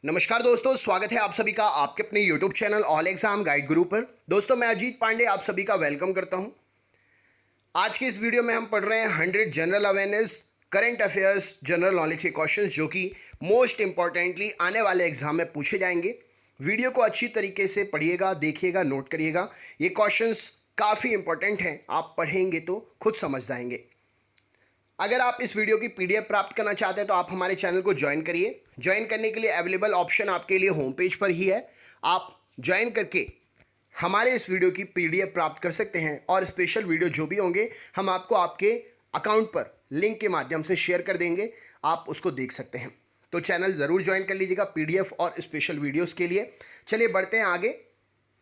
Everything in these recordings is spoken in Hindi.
नमस्कार दोस्तों, स्वागत है आप सभी का आपके अपने YouTube channel all exam guide गुरु पर। दोस्तों मैं अजीत पांडे आप सभी का वेलकम करता हूं। आज की इस वीडियो में हम पढ़ रहे हैं 100 general awareness current affairs general knowledge के क्वेश्चंस जो कि मोस्ट इंपॉर्टेंटली आने वाले एग्जाम में पूछे जाएंगे। वीडियो को अच्छी तरीके से पढ़िएगा, देखिएगा, नोट करिएगा। ये क्वेश्चंस काफ़ी इंपॉर्टेंट हैं, आप पढ़ेंगे तो खुद समझ जाएंगे। अगर आप इस वीडियो की पीडीएफ प्राप्त करना चाहते हैं तो आप हमारे चैनल को ज्वाइन करिए। ज्वाइन करने के लिए अवेलेबल ऑप्शन आपके लिए होम पेज पर ही है। आप ज्वाइन करके हमारे इस वीडियो की पीडीएफ प्राप्त कर सकते हैं और स्पेशल वीडियो जो भी होंगे हम आपको आपके अकाउंट पर लिंक के माध्यम से शेयर कर देंगे, आप उसको देख सकते हैं। तो चैनल ज़रूर ज्वाइन कर लीजिएगा पीडीएफ और स्पेशल वीडियोज़ के लिए। चलिए बढ़ते हैं आगे।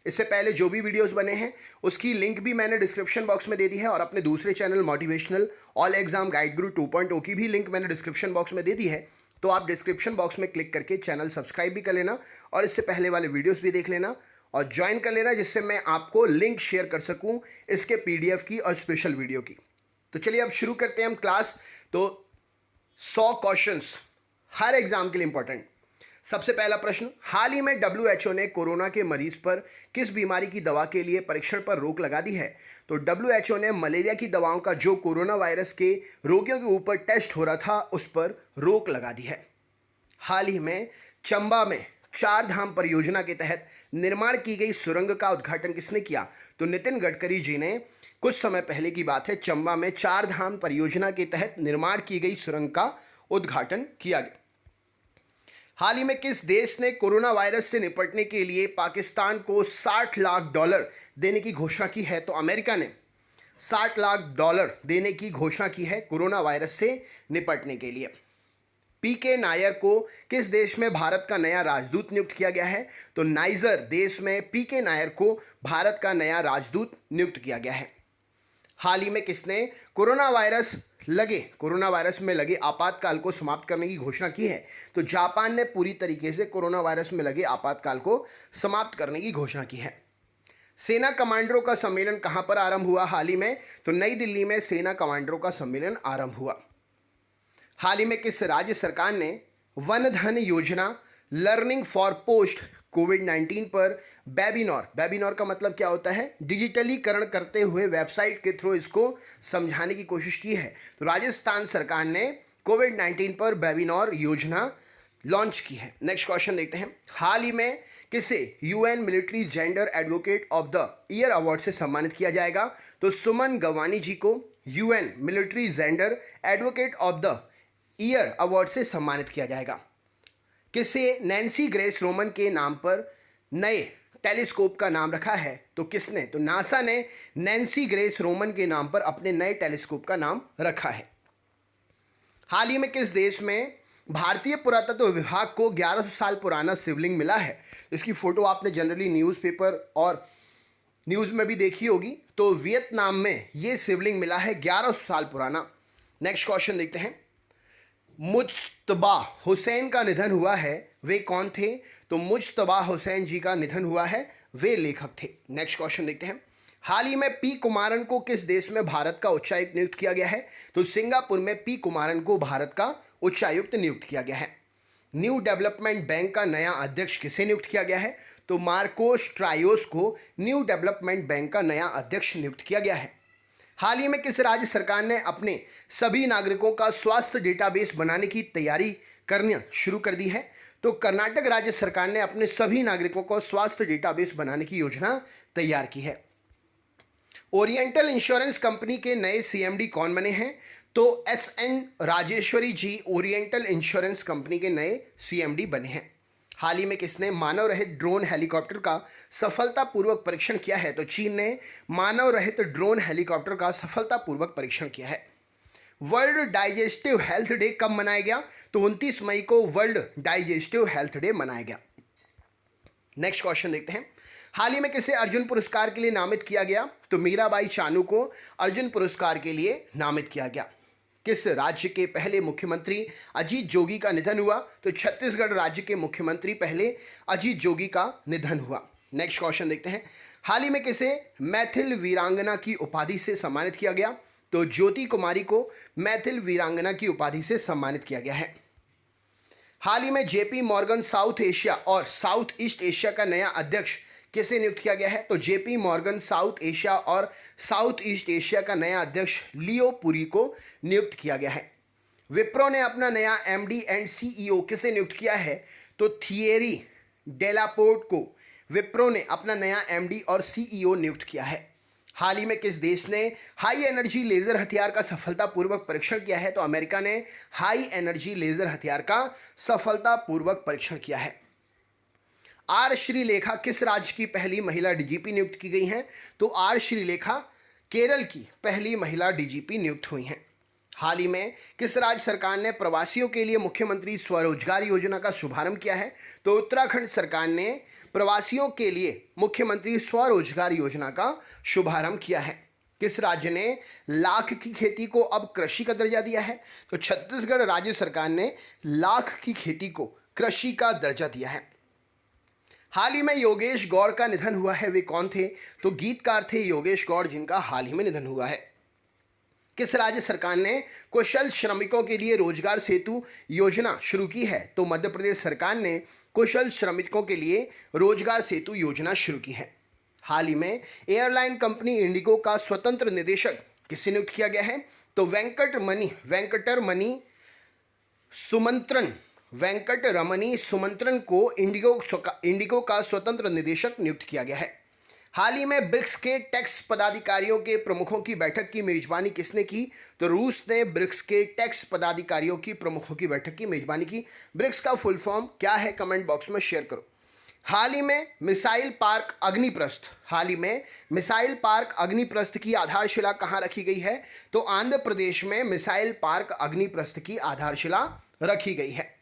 इससे पहले जो भी वीडियोस बने हैं उसकी लिंक भी मैंने डिस्क्रिप्शन बॉक्स में दे दी है और अपने दूसरे channel motivational all exam guide गुरु 2.0 की भी लिंक मैंने डिस्क्रिप्शन बॉक्स में दे दी है। तो आप डिस्क्रिप्शन बॉक्स में क्लिक करके चैनल सब्सक्राइब भी कर लेना और इससे पहले वाले वीडियोस भी देख लेना और ज्वाइन कर लेना, जिससे मैं आपको लिंक शेयर कर सकूँ इसके PDF की और स्पेशल वीडियो की। तो चलिए अब शुरू करते हैं हम क्लास। तो 100 क्वेश्चंस हर एग्जाम के लिए इंपॉर्टेंट। सबसे पहला प्रश्न, हाल ही में WHO ने कोरोना के मरीज पर किस बीमारी की दवा के लिए परीक्षण पर रोक लगा दी है? तो WHO ने मलेरिया की दवाओं का जो कोरोना वायरस के रोगियों के ऊपर टेस्ट हो रहा था उस पर रोक लगा दी है। हाल ही में चंबा में चार धाम परियोजना के तहत निर्माण की गई सुरंग का उद्घाटन किसने किया? तो नितिन गडकरी जी ने। कुछ समय पहले की बात है, चंबा में चार धाम परियोजना के तहत निर्माण की गई सुरंग का उद्घाटन किया गया। हाल ही में किस देश ने कोरोना वायरस से निपटने के लिए पाकिस्तान को $60 लाख देने की घोषणा की है? तो अमेरिका ने $60 लाख देने की घोषणा की है कोरोना वायरस से निपटने के लिए। PK नायर को किस देश में भारत का नया राजदूत नियुक्त किया गया है? तो नाइजर देश में PK नायर को भारत का नया राजदूत नियुक्त किया गया है। हाल ही में किसने कोरोना वायरस में लगे आपातकाल को समाप्त करने की घोषणा की है? तो जापान ने पूरी तरीके से कोरोना वायरस में लगे आपातकाल को समाप्त करने की घोषणा की है। सेना कमांडरों का सम्मेलन कहां पर आरंभ हुआ हाल ही में? तो नई दिल्ली में सेना कमांडरों का सम्मेलन आरंभ हुआ। हाल ही में किस राज्य सरकार ने वन धन योजना लर्निंग फॉर पोस्ट कोविड-19 पर वेबिनार का मतलब क्या होता है? डिजिटलीकरण करते हुए वेबसाइट के थ्रू इसको समझाने की कोशिश की है। तो राजस्थान सरकार ने कोविड-19 पर वेबिनार योजना लॉन्च की है। नेक्स्ट क्वेश्चन देखते हैं। हाल ही में किसे UN military gender advocate of the year award से सम्मानित किया जाएगा? तो सुमन गवानी जी को UN military gender advocate of the year award से सम्मानित किया जाएगा। किसे नैन्सी ग्रेस रोमन के नाम पर नए टेलीस्कोप का नाम रखा है? तो किसने? तो नासा ने नैन्सी ग्रेस रोमन के नाम पर अपने नए टेलीस्कोप का नाम रखा है। हाल ही में किस देश में भारतीय पुरातत्व विभाग को 1100 साल पुराना शिवलिंग मिला है? इसकी फोटो आपने जनरली न्यूज़पेपर और न्यूज़ में भी देखी होगी। तो वियतनाम में ये शिवलिंग मिला है 1100 साल पुराना। नेक्स्ट क्वेश्चन देखते हैं। मुज्तबा हुसैन का निधन हुआ है, वे कौन थे? तो मुज्तबा हुसैन जी का निधन हुआ है, वे लेखक थे। नेक्स्ट क्वेश्चन देखते हैं। हाल ही में P कुमारन को किस देश में भारत का उच्चायुक्त नियुक्त किया गया है? तो सिंगापुर में P कुमारन को भारत का उच्चायुक्त नियुक्त किया गया है। न्यू डेवलपमेंट बैंक का नया अध्यक्ष किसे नियुक्त किया गया है? तो मार्कोस ट्रायोस को न्यू डेवलपमेंट बैंक का नया अध्यक्ष नियुक्त किया गया है। हाल ही में किस राज्य सरकार ने अपने सभी नागरिकों का स्वास्थ्य डेटाबेस बनाने की तैयारी करना शुरू कर दी है? तो कर्नाटक राज्य सरकार ने अपने सभी नागरिकों को स्वास्थ्य डेटाबेस बनाने की योजना तैयार की है। ओरिएंटल इंश्योरेंस कंपनी के नए CMD कौन बने हैं? तो SN राजेश्वरी जी ओरिएंटल इंश्योरेंस कंपनी के नए CMD बने हैं। हाल ही में किसने मानव रहित ड्रोन हेलीकॉप्टर का सफलतापूर्वक परीक्षण किया है? तो चीन ने मानव रहित ड्रोन हेलीकॉप्टर का सफलतापूर्वक परीक्षण किया है। वर्ल्ड डाइजेस्टिव हेल्थ डे कब मनाया गया? तो 29 मई को वर्ल्ड डाइजेस्टिव हेल्थ डे मनाया गया। नेक्स्ट क्वेश्चन देखते हैं। हाल ही में किसे अर्जुन पुरस्कार के लिए नामित किया गया? तो मीराबाई चानू को अर्जुन पुरस्कार के लिए नामित किया गया। किस राज्य के पहले मुख्यमंत्री अजीत जोगी का निधन हुआ? तो छत्तीसगढ़ राज्य के मुख्यमंत्री पहले अजीत जोगी का निधन हुआ। नेक्स्ट क्वेश्चन देखते हैं। हाल ही में किसे मैथिल वीरांगना की उपाधि से सम्मानित किया गया? तो ज्योति कुमारी को मैथिल वीरांगना की उपाधि से सम्मानित किया गया है। हाल ही में जेपी मॉर्गन साउथ एशिया और साउथ ईस्ट एशिया का नया अध्यक्ष किसे नियुक्त किया गया है? तो जेपी मॉर्गन साउथ एशिया और साउथ ईस्ट एशिया का नया अध्यक्ष लियो पुरी को नियुक्त किया गया है। विप्रो ने अपना नया एमडी एंड सीईओ किसे नियुक्त किया है? तो थियरी डेलापोर्ट को विप्रो ने अपना नया एमडी और सीईओ नियुक्त किया है। हाल ही में किस देश ने हाई एनर्जी लेजर हथियार का सफलतापूर्वक परीक्षण किया है? तो अमेरिका ने हाई एनर्जी लेजर हथियार का सफलतापूर्वक परीक्षण किया है। आर श्रीलेखा किस राज्य की पहली महिला डीजीपी नियुक्त की गई हैं? तो आर श्रीलेखा केरल की पहली महिला डीजीपी नियुक्त हुई हैं। हाल ही में किस राज्य सरकार ने प्रवासियों के लिए मुख्यमंत्री स्वरोजगार योजना का शुभारंभ किया है? तो उत्तराखंड सरकार ने प्रवासियों के लिए मुख्यमंत्री स्वरोजगार योजना का शुभारंभ किया है। किस राज्य ने लाख की खेती को अब कृषि का दर्जा दिया है? तो छत्तीसगढ़ राज्य सरकार ने लाख की खेती को कृषि का दर्जा दिया है। हाल ही में योगेश गौड़ का निधन हुआ है, वे कौन थे? तो गीतकार थे योगेश गौड़, जिनका हाल ही में निधन हुआ है। किस राज्य सरकार ने कुशल श्रमिकों के लिए रोजगार सेतु योजना शुरू की है? तो मध्य प्रदेश सरकार ने कुशल श्रमिकों के लिए रोजगार सेतु योजना शुरू की है। हाल ही में एयरलाइन कंपनी इंडिगो का स्वतंत्र निदेशक किसे नियुक्त किया गया है? तो वेंकटरमणी सुमंत्रन को इंडिगो का स्वतंत्र निदेशक नियुक्त किया गया है। हाल ही में ब्रिक्स के टैक्स पदाधिकारियों के प्रमुखों की बैठक की मेजबानी किसने की? तो रूस ने ब्रिक्स के टैक्स पदाधिकारियों की प्रमुखों की बैठक की मेजबानी की। ब्रिक्स का फुल फॉर्म क्या है? कमेंट बॉक्स में शेयर करो। हाल ही में मिसाइल पार्क अग्निप्रस्थ की आधारशिला कहाँ रखी गई है? तो आंध्र प्रदेश में मिसाइल पार्क अग्निप्रस्थ की आधारशिला रखी गई है।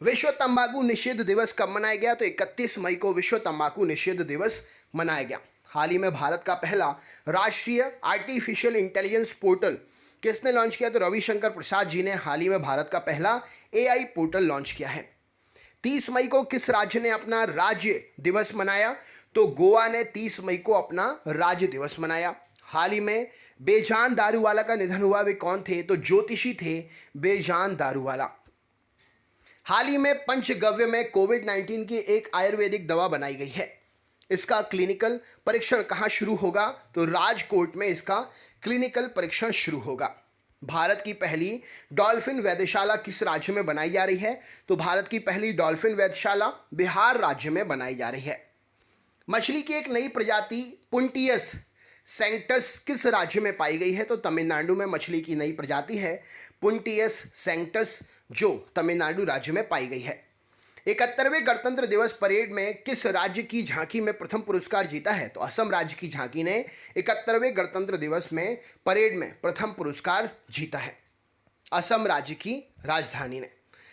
विश्व तंबाकू निषेध दिवस कब मनाया गया? तो 31 मई को विश्व तंबाकू निषेध दिवस मनाया गया। हाल ही में भारत का पहला राष्ट्रीय आर्टिफिशियल इंटेलिजेंस पोर्टल किसने लॉन्च किया? तो रविशंकर प्रसाद जी ने हाल ही में भारत का पहला एआई पोर्टल लॉन्च किया है। 30 मई को किस राज्य ने अपना राज्य दिवस मनाया? तो गोवा ने 30 मई को अपना राज्य दिवस मनाया। हाल ही में बेजान दारूवाला का निधन हुआ, वे कौन थे? तो ज्योतिषी थे बेजान दारूवाला। हाल ही में पंचगव्य में कोविड-19 की एक आयुर्वेदिक दवा बनाई गई है। इसका क्लिनिकल परीक्षण कहाँ शुरू होगा? तो राजकोट में इसका क्लिनिकल परीक्षण शुरू होगा। भारत की पहली डॉल्फिन वेधशाला किस राज्य में बनाई जा रही है? तो भारत की पहली डॉल्फिन वेधशाला बिहार राज्य में बनाई जा रही है। मछली की एक नई प्रजाति पुंटियस सेंक्टस किस राज्य में पाई गई है? तो तमिलनाडु में मछली की नई प्रजाति है पुंटियस सेंक्टस, जो तमिलनाडु राज्य में पाई गई है। 71वें गणतंत्र दिवस परेड में किस राज्य की झांकी में प्रथम पुरस्कार जीता है? तो असम राज्य की झांकी ने 71वें गणतंत्र दिवस में परेड में प्रथम पुरस्कार जीता है, असम राज्य की राजधानी ने।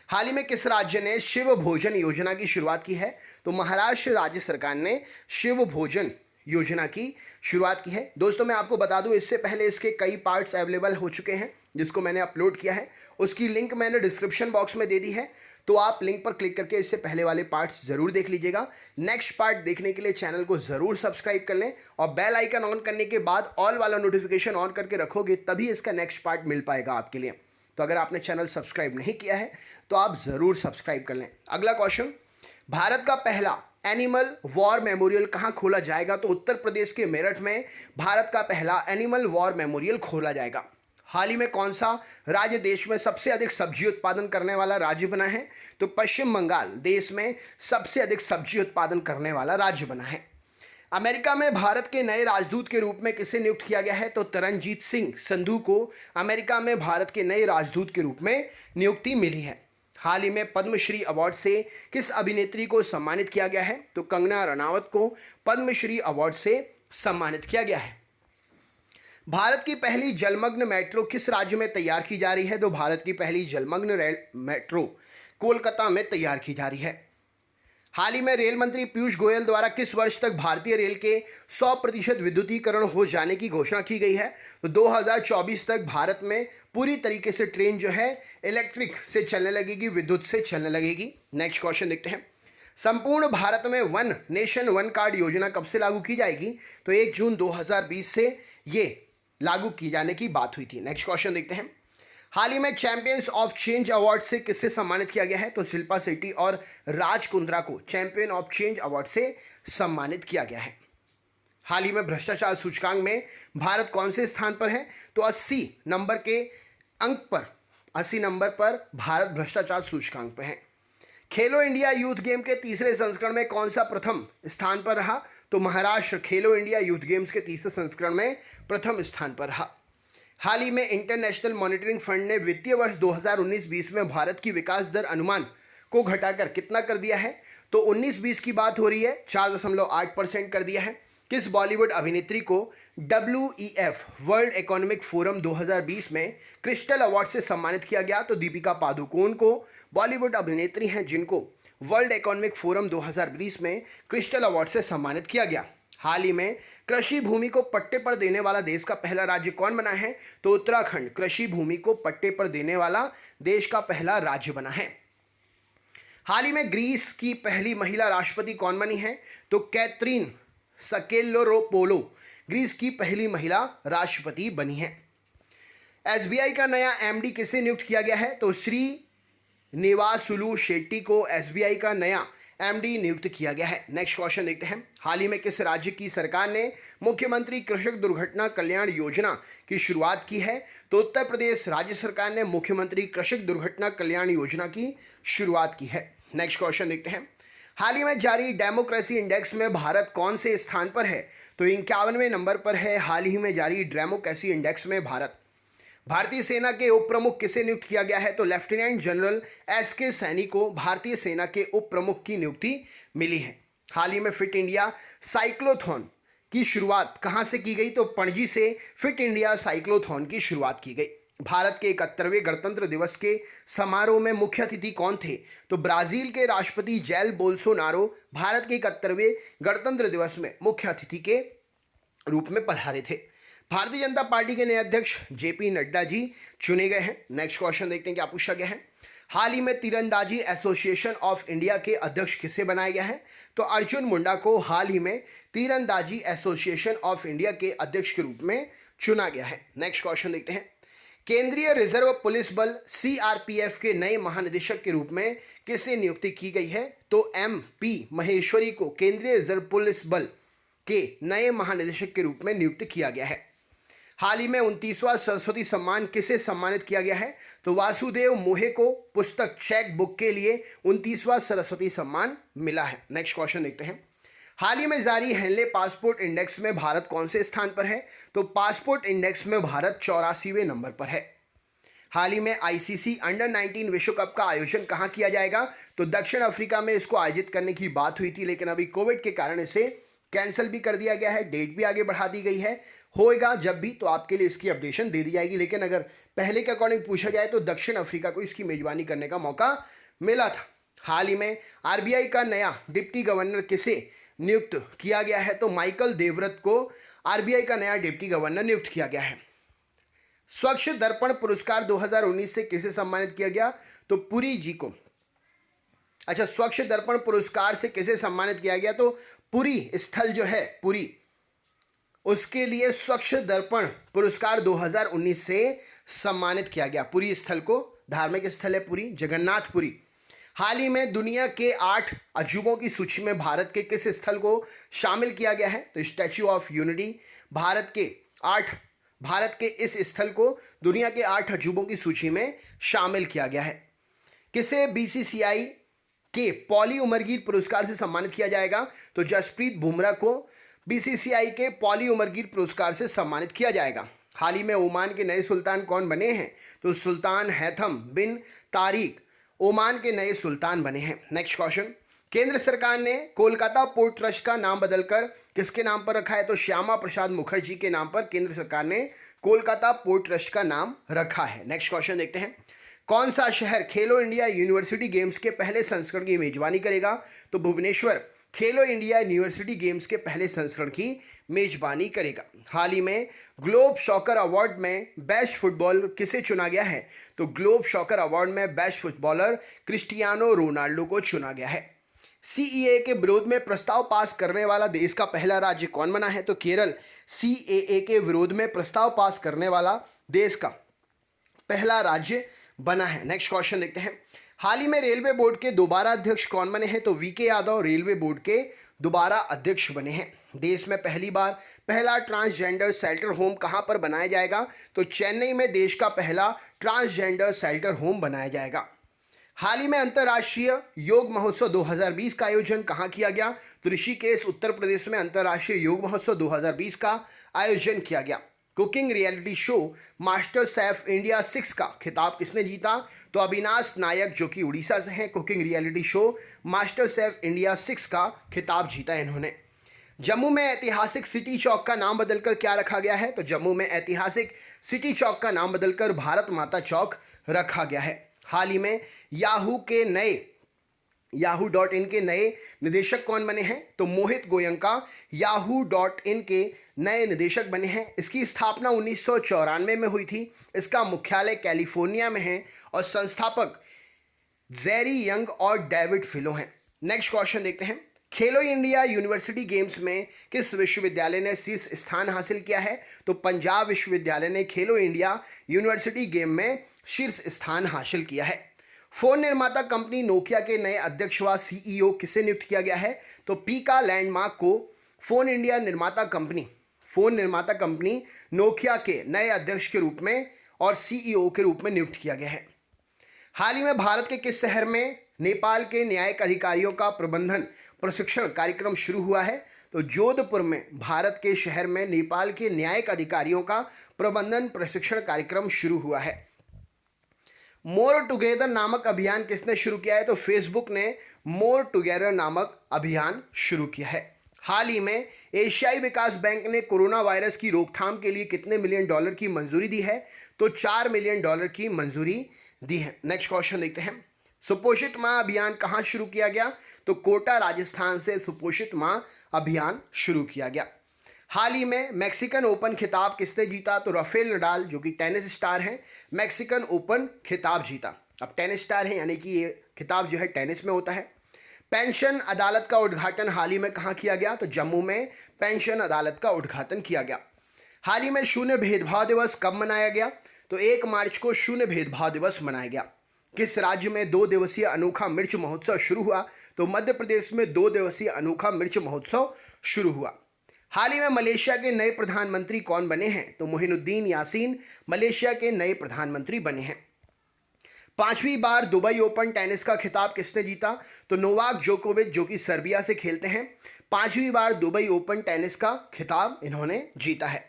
हाल ही में किस राज्य ने शिव भोजन योजना की शुरुआत की है? तो महाराष्ट्र राज्य सरकार ने शिव भोजन योजना की शुरुआत की है। दोस्तों मैं आपको बता दूं, इससे पहले इसके कई पार्ट्स अवेलेबल हो चुके हैं जिसको मैंने अपलोड किया है, उसकी लिंक मैंने डिस्क्रिप्शन बॉक्स में दे दी है, तो आप लिंक पर क्लिक करके इससे पहले वाले पार्ट्स ज़रूर देख लीजिएगा। नेक्स्ट पार्ट देखने के लिए चैनल को ज़रूर सब्सक्राइब कर लें और बेल आइकन ऑन करने के बाद ऑल वाला नोटिफिकेशन ऑन करके रखोगे, तभी इसका नेक्स्ट पार्ट मिल पाएगा आपके लिए। तो अगर आपने चैनल सब्सक्राइब नहीं किया है तो आप ज़रूर सब्सक्राइब कर लें। अगला क्वेश्चन, भारत का पहला एनिमल वॉर मेमोरियल कहाँ खोला जाएगा? तो उत्तर प्रदेश के मेरठ में भारत का पहला एनिमल वॉर मेमोरियल खोला जाएगा। हाल ही में कौन सा राज्य देश में सबसे अधिक सब्जी उत्पादन करने वाला राज्य बना है? तो पश्चिम बंगाल देश में सबसे अधिक सब्जी उत्पादन करने वाला राज्य बना है। अमेरिका में भारत के नए राजदूत के रूप में किसे नियुक्त किया गया है? तो तरनजीत सिंह संधू को अमेरिका में भारत के नए राजदूत के रूप में नियुक्ति मिली है। हाल ही में पद्मश्री अवार्ड से किस अभिनेत्री को सम्मानित किया गया है? तो कंगना रनावत को पद्मश्री अवार्ड से सम्मानित किया गया है। भारत की पहली जलमग्न मेट्रो किस राज्य में तैयार की जा रही है? तो भारत की पहली जलमग्न रेल मेट्रो कोलकाता में तैयार की जा रही है। हाल ही में रेल मंत्री पीयूष गोयल द्वारा किस वर्ष तक भारतीय रेल के 100% विद्युतीकरण हो जाने की घोषणा की गई है? तो 2024 तक भारत में पूरी तरीके से ट्रेन जो है इलेक्ट्रिक से चलने लगेगी, विद्युत से चलने लगेगी। नेक्स्ट क्वेश्चन देखते हैं, संपूर्ण भारत में वन नेशन वन कार्ड योजना कब से लागू की जाएगी? तो 1 जून 2020 से ये लागू की जाने की बात हुई थी। नेक्स्ट क्वेश्चन देखते हैं, हाल ही में चैंपियंस ऑफ चेंज अवार्ड से किससे सम्मानित किया गया है? तो शिल्पा शेट्टी और राज कुंद्रा को चैंपियन ऑफ चेंज अवार्ड से सम्मानित किया गया है। हाल ही में भ्रष्टाचार सूचकांक में भारत कौन से स्थान पर है? तो 80 नंबर के अंक पर 80 नंबर पर भारत भ्रष्टाचार सूचकांक पर है। खेलो इंडिया यूथ गेम के तीसरे संस्करण में कौन सा प्रथम स्थान पर रहा? तो महाराष्ट्र खेलो इंडिया यूथ गेम्स के तीसरे संस्करण में प्रथम स्थान पर रहा। हाल ही में इंटरनेशनल मॉनिटरिंग फंड ने वित्तीय वर्ष 2019-20 में भारत की विकास दर अनुमान को घटाकर कितना कर दिया है? तो 19-20 की बात हो रही है, 4.8% कर दिया है। किस बॉलीवुड अभिनेत्री को WEF वर्ल्ड इकोनॉमिक फोरम 2020 में क्रिस्टल अवार्ड से सम्मानित किया गया? तो दीपिका पादुकोण को बॉलीवुड अभिनेत्री हैं जिनको वर्ल्ड इकोनॉमिक फोरम 2020 में क्रिस्टल अवार्ड से सम्मानित किया गया। हाल ही में कृषि भूमि को पट्टे पर देने वाला देश का पहला राज्य कौन बना है? तो उत्तराखंड कृषि भूमि को पट्टे पर देने वाला देश का पहला राज्य बना है। हाल ही में ग्रीस की पहली महिला राष्ट्रपति कौन बनी है? तो कैथरीन सकेलोरोपोलो ग्रीस की पहली महिला राष्ट्रपति बनी है। SBI का नया MD किसे नियुक्त किया गया है? तो श्रीनिवासुलु शेट्टी को SBI का नया MD नियुक्त किया गया है। नेक्स्ट क्वेश्चन देखते हैं। हाल ही में किस राज्य की सरकार ने मुख्यमंत्री कृषक दुर्घटना कल्याण योजना की शुरुआत की है? तो उत्तर प्रदेश राज्य सरकार ने मुख्यमंत्री कृषक दुर्घटना कल्याण योजना की शुरुआत की है। नेक्स्ट क्वेश्चन देखते हैं। हाल ही में जारी डेमोक्रेसी इंडेक्स में भारत कौन से स्थान पर है? तो 51वें नंबर पर है। हाल ही में जारी डेमोक्रेसी इंडेक्स में भारतीय सेना के उप प्रमुख किसे नियुक्त किया गया है? तो लेफ्टिनेंट जनरल SK सैनी को भारतीय सेना के उप प्रमुख की नियुक्ति मिली है। हाल ही में फिट इंडिया साइक्लोथॉन की शुरुआत कहां से की गई? तो पणजी से फिट इंडिया साइक्लोथॉन की शुरुआत की गई। भारत के 71वें गणतंत्र दिवस के समारोह में मुख्य अतिथि कौन थे? तो ब्राजील के राष्ट्रपति जैल बोल्सोनारो भारत के 71वें गणतंत्र दिवस में मुख्य अतिथि के रूप में पधारे थे। भारतीय जनता पार्टी के नए अध्यक्ष JP नड्डा जी चुने गए हैं। नेक्स्ट क्वेश्चन देखते हैं क्या पूछा गया है। हाल ही में तीरंदाजी एसोसिएशन ऑफ इंडिया के अध्यक्ष किसे बनाया गया है? तो अर्जुन मुंडा को हाल ही में तीरंदाजी एसोसिएशन ऑफ इंडिया के अध्यक्ष के रूप में चुना गया है। नेक्स्ट क्वेश्चन देखते हैं। केंद्रीय रिजर्व पुलिस बल CRPF के नए महानिदेशक के रूप में किसे नियुक्ति की गई है? तो MP महेश्वरी को केंद्रीय रिजर्व पुलिस बल के नए महानिदेशक के रूप में नियुक्त किया गया है। हाल ही में 29वां सरस्वती सम्मान किसे सम्मानित किया गया है? तो वासुदेव मोहे को पुस्तक चेक बुक के लिए 29वां सरस्वती सम्मान मिला है। नेक्स्ट क्वेश्चन देखते हैं। हाल ही में जारी हेनले पासपोर्ट इंडेक्स में भारत कौन से स्थान पर है? तो पासपोर्ट इंडेक्स में भारत 84वें नंबर पर है। हाल ही में ICC अंडर 19 विश्व कप का आयोजन कहां किया जाएगा? तो दक्षिण अफ्रीका में इसको आयोजित करने की बात हुई थी, लेकिन अभी कोविड के कारण इसे कैंसिल भी कर दिया गया है, डेट भी आगे बढ़ा दी गई है। होएगा जब भी तो आपके लिए इसकी अपडेशन दे दी जाएगी, लेकिन अगर पहले के अकॉर्डिंग पूछा जाए तो दक्षिण अफ्रीका को इसकी मेजबानी करने का मौका मिला था। हाल ही में RBI का नया डिप्टी गवर्नर किसे नियुक्त किया गया है? तो माइकल देवव्रत को RBI का नया डिप्टी गवर्नर नियुक्त किया गया है। स्वच्छ दर्पण पुरस्कार 2019 से किसे सम्मानित किया गया? तो पुरी जी को। अच्छा, स्वच्छ दर्पण पुरस्कार से किसे सम्मानित किया गया? तो पुरी स्थल जो है पुरी, उसके लिए स्वच्छ दर्पण पुरस्कार 2019 से सम्मानित किया गया। पुरी स्थल को, धार्मिक स्थल है पुरी, जगन्नाथपुरी। हाल ही में दुनिया के 8 अजूबों की सूची में भारत के किस स्थल को शामिल किया गया है? तो स्टैच्यू ऑफ यूनिटी भारत के इस स्थल को दुनिया के 8 अजूबों की सूची में शामिल किया गया है। किसे BCCI के पॉली उमरगीर पुरस्कार से सम्मानित किया जाएगा? तो जसप्रीत बुमराह को BCCI के पॉली उमरगीर पुरस्कार से सम्मानित किया जाएगा। हाल ही में ओमान के नए सुल्तान कौन बने हैं? तो सुल्तान हैथम बिन तारिक ओमान के नए सुल्तान बने हैं। Next question. केंद्र सरकार ने कोलकाता पोर्ट ट्रस्ट का नाम बदलकर किसके नाम पर रखा है? तो श्यामा प्रसाद मुखर्जी के नाम पर केंद्र सरकार ने कोलकाता पोर्ट ट्रस्ट का नाम रखा है। नेक्स्ट क्वेश्चन देखते हैं। कौन सा शहर खेलो इंडिया यूनिवर्सिटी गेम्स के पहले संस्करण की मेजबानी करेगा? तो भुवनेश्वर खेलो इंडिया यूनिवर्सिटी गेम्स के पहले संस्करण की मेजबानी करेगा। हाल ही में ग्लोब सॉकर अवार्ड में बेस्ट फुटबॉलर किसे चुना गया है? तो ग्लोब सॉकर अवार्ड में बेस्ट फुटबॉलर क्रिस्टियानो रोनाल्डो को चुना गया है। CAA के विरोध में प्रस्ताव पास करने वाला देश का पहला राज्य कौन बना है? तो केरल CAA के विरोध में प्रस्ताव पास करने वाला देश का पहला राज्य बना है। नेक्स्ट क्वेश्चन देखते हैं। हाल ही में रेलवे बोर्ड के दोबारा अध्यक्ष कौन बने हैं? तो वीके यादव रेलवे बोर्ड के दोबारा अध्यक्ष बने हैं। देश में पहली बार पहला ट्रांसजेंडर शेल्टर होम कहां पर बनाया जाएगा? तो चेन्नई में देश का पहला ट्रांसजेंडर शेल्टर होम बनाया जाएगा। हाल ही में अंतर्राष्ट्रीय योग महोत्सव 2020 का आयोजन कहां किया गया? तो ऋषिकेश उत्तर प्रदेश में अंतर्राष्ट्रीय योग महोत्सव 2020 का आयोजन किया गया। Cooking reality show master chef India 6 का खिताब किसने जीता? तो अविनाश नायक जो कि उड़ीसा से हैं, cooking reality show master chef India 6 का खिताब जीता इन्होंने। जम्मू में ऐतिहासिक सिटी चौक का नाम बदलकर क्या रखा गया है? तो जम्मू में ऐतिहासिक सिटी चौक का नाम बदलकर भारत माता चौक रखा गया है। हाल ही में yahoo.in के नए निदेशक कौन बने हैं? तो मोहित गोयंका yahoo.in के नए निदेशक बने हैं। इसकी स्थापना 1994 में हुई थी। इसका मुख्यालय कैलिफोर्निया में है और संस्थापक जेरी यंग और डेविड फिलो हैं। नेक्स्ट क्वेश्चन देखते हैं। खेलो इंडिया यूनिवर्सिटी गेम्स में किस विश्वविद्यालय ने शीर्ष स्थान हासिल किया है? तो पंजाब विश्वविद्यालय ने खेलो इंडिया यूनिवर्सिटी गेम में शीर्ष स्थान हासिल किया है। फोन निर्माता कंपनी नोकिया के नए अध्यक्ष व सीईओ किसे नियुक्त किया गया है? तो पीका लैंडमार्क को फोन निर्माता कंपनी नोकिया के नए अध्यक्ष के रूप में और सीईओ के रूप में नियुक्त किया गया है। हाल ही में भारत के किस शहर में नेपाल के न्यायिक अधिकारियों का प्रबंधन प्रशिक्षण कार्यक्रम शुरू हुआ है? तो जोधपुर में भारत के शहर में नेपाल के न्यायिक अधिकारियों का प्रबंधन प्रशिक्षण कार्यक्रम शुरू हुआ है। मोर टुगेदर नामक अभियान किसने शुरू किया है? तो फेसबुक ने मोर टुगेदर नामक अभियान शुरू किया है। हाल ही में एशियाई विकास बैंक ने कोरोना वायरस की रोकथाम के लिए कितने मिलियन डॉलर की मंजूरी दी है? तो 4 मिलियन डॉलर की मंजूरी दी है। नेक्स्ट क्वेश्चन देखते हैं। सुपोषित माँ अभियान कहाँ शुरू किया गया? तो कोटा राजस्थान से सुपोषित माँ अभियान शुरू किया गया। हाल ही में मैक्सिकन ओपन खिताब किसने जीता? तो राफेल नडाल जो कि टेनिस स्टार हैं, मैक्सिकन ओपन खिताब जीता। अब टेनिस स्टार है यानी कि ये खिताब जो है टेनिस में होता है। पेंशन अदालत का उद्घाटन हाल ही में कहाँ किया गया? तो जम्मू में पेंशन अदालत का उद्घाटन किया गया। हाल ही में शून्य भेदभाव दिवस कब मनाया गया? तो 1 मार्च को शून्य भेदभाव दिवस मनाया गया। किस राज्य में 2 दिवसीय अनोखा मिर्च महोत्सव शुरू हुआ? तो मध्य प्रदेश में 2 दिवसीय अनोखा मिर्च महोत्सव शुरू हुआ। हाल ही में मलेशिया के नए प्रधानमंत्री कौन बने हैं? तो मोइनुद्दीन यासीन मलेशिया के नए प्रधानमंत्री बने हैं। 5वीं बार दुबई ओपन टेनिस का खिताब किसने जीता? तो नोवाक जोकोविच जो कि सर्बिया से खेलते हैं, 5वीं बार दुबई ओपन टेनिस का खिताब इन्होंने जीता है।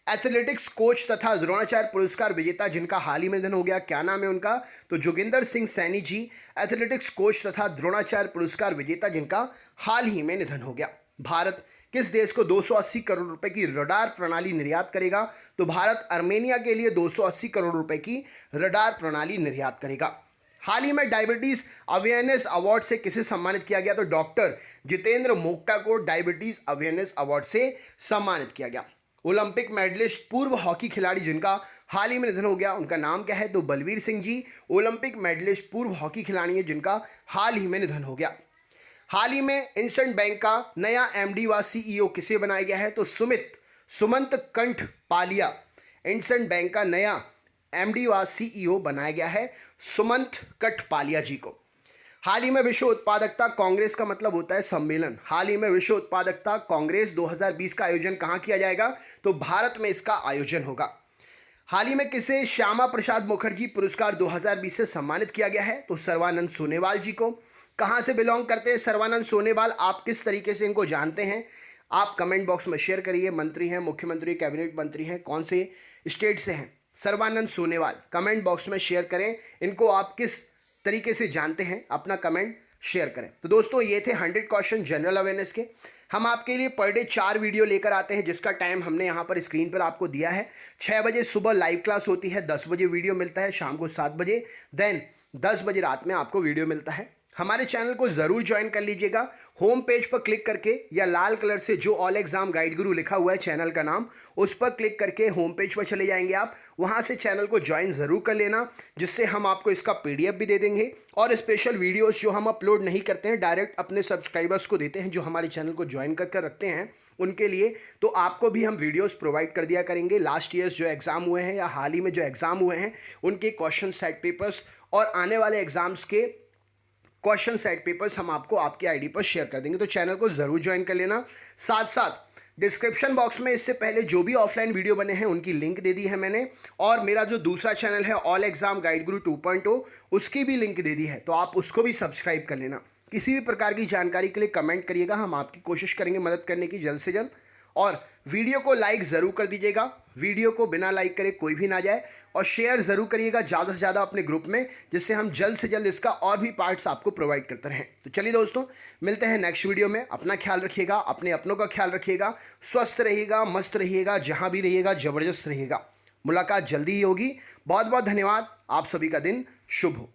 एथलेटिक्स कोच तथा द्रोणाचार्य पुरस्कार विजेता जिनका हाल ही में निधन हो गया, क्या नाम है उनका? तो जोगिंदर सिंह सैनी जी एथलेटिक्स कोच तथा द्रोणाचार्य पुरस्कार विजेता जिनका हाल ही में निधन हो गया। भारत किस देश को 280 करोड़ रुपए की रडार प्रणाली निर्यात करेगा? तो भारत आर्मेनिया के लिए 280 करोड़ रुपए की रडार प्रणाली निर्यात करेगा। हाल ही में डायबिटीज अवेयरनेस अवार्ड से किसे सम्मानित किया गया? तो डॉक्टर जितेंद्र मोक्ता को डायबिटीज अवेयरनेस अवार्ड से सम्मानित किया गया। ओलंपिक मेडलिस्ट पूर्व हॉकी खिलाड़ी जिनका हाल ही में निधन हो गया, उनका नाम क्या है? तो बलवीर सिंह जी ओलंपिक मेडलिस्ट पूर्व हॉकी खिलाड़ी है जिनका हाल ही में निधन हो गया। हाल ही में इंस्टेंट बैंक का नया एमडी व सीईओ किसे बनाया गया है? तो सुमंत कंठ पालिया इंस्टेंट बैंक का नया एमडी व सीईओ बनाया गया है सुमंत कंठ पालिया जी को। हाल ही में विश्व उत्पादकता कांग्रेस का मतलब होता है सम्मेलन। हाल ही में विश्व उत्पादकता कांग्रेस 2020 का आयोजन कहाँ किया जाएगा? तो भारत में इसका आयोजन होगा। हाल ही में किसे श्यामा प्रसाद मुखर्जी पुरस्कार 2020 से सम्मानित किया गया है? तो सर्बानंद सोनोवाल जी को। कहाँ से बिलोंग करते हैं सर्बानंद सोनोवाल? आप किस तरीके से इनको जानते हैं? आप कमेंट बॉक्स में शेयर करिए। मंत्री हैं, मुख्यमंत्री, कैबिनेट मंत्री हैं, कौन से स्टेट से हैं सर्बानंद सोनोवाल? कमेंट बॉक्स में शेयर करें। इनको आप किस तरीके से जानते हैं, अपना कमेंट शेयर करें। तो दोस्तों ये थे 100 क्वेश्चन जनरल अवेयरनेस के। हम आपके लिए पर डे 4 वीडियो लेकर आते हैं जिसका टाइम हमने यहाँ पर स्क्रीन पर आपको दिया है। 6 बजे सुबह लाइव क्लास होती है, 10 बजे वीडियो मिलता है, शाम को 7 बजे, देन 10 बजे रात में आपको वीडियो मिलता है। हमारे चैनल को ज़रूर ज्वाइन कर लीजिएगा। होम पेज पर क्लिक करके या लाल कलर से जो ऑल एग्ज़ाम गाइड गुरु लिखा हुआ है चैनल का नाम, उस पर क्लिक करके होम पेज पर चले जाएंगे आप। वहाँ से चैनल को ज्वाइन ज़रूर कर लेना, जिससे हम आपको इसका PDF भी दे देंगे और स्पेशल वीडियोस जो हम अपलोड नहीं करते हैं डायरेक्ट अपने सब्सक्राइबर्स को देते हैं, जो हमारे चैनल को ज्वाइन कर रखते हैं उनके लिए। तो आपको भी हम वीडियोस प्रोवाइड कर दिया करेंगे। लास्ट ईयर्स जो एग्ज़ाम हुए हैं या हाल ही में जो एग्ज़ाम हुए हैं उनके क्वेश्चन सेट पेपर्स और आने वाले एग्ज़ाम्स के क्वेश्चन सेट पेपर्स हम आपको आपकी आईडी पर शेयर कर देंगे। तो चैनल को ज़रूर ज्वाइन कर लेना। साथ साथ डिस्क्रिप्शन बॉक्स में इससे पहले जो भी ऑफलाइन वीडियो बने हैं उनकी लिंक दे दी है मैंने, और मेरा जो दूसरा चैनल है ऑल एग्ज़ाम गाइड गुरु 2.0 उसकी भी लिंक दे दी है, तो आप उसको भी सब्सक्राइब कर लेना। किसी भी प्रकार की जानकारी के लिए कमेंट करिएगा, हम आपकी कोशिश करेंगे मदद करने की जल्द से जल्द। और वीडियो को लाइक ज़रूर कर दीजिएगा, वीडियो को बिना लाइक करे कोई भी ना जाए, और शेयर ज़रूर करिएगा ज़्यादा से ज़्यादा अपने ग्रुप में, जिससे हम जल्द से जल्द इसका और भी पार्ट्स आपको प्रोवाइड करते रहें। तो चलिए दोस्तों, मिलते हैं नेक्स्ट वीडियो में। अपना ख्याल रखिएगा, अपने अपनों का ख्याल रखिएगा, स्वस्थ रहिएगा, मस्त रहिएगा, जहाँ भी रहिएगा ज़बरदस्त रहिएगा। मुलाकात जल्दी ही होगी। बहुत बहुत धन्यवाद। आप सभी का दिन शुभ हो।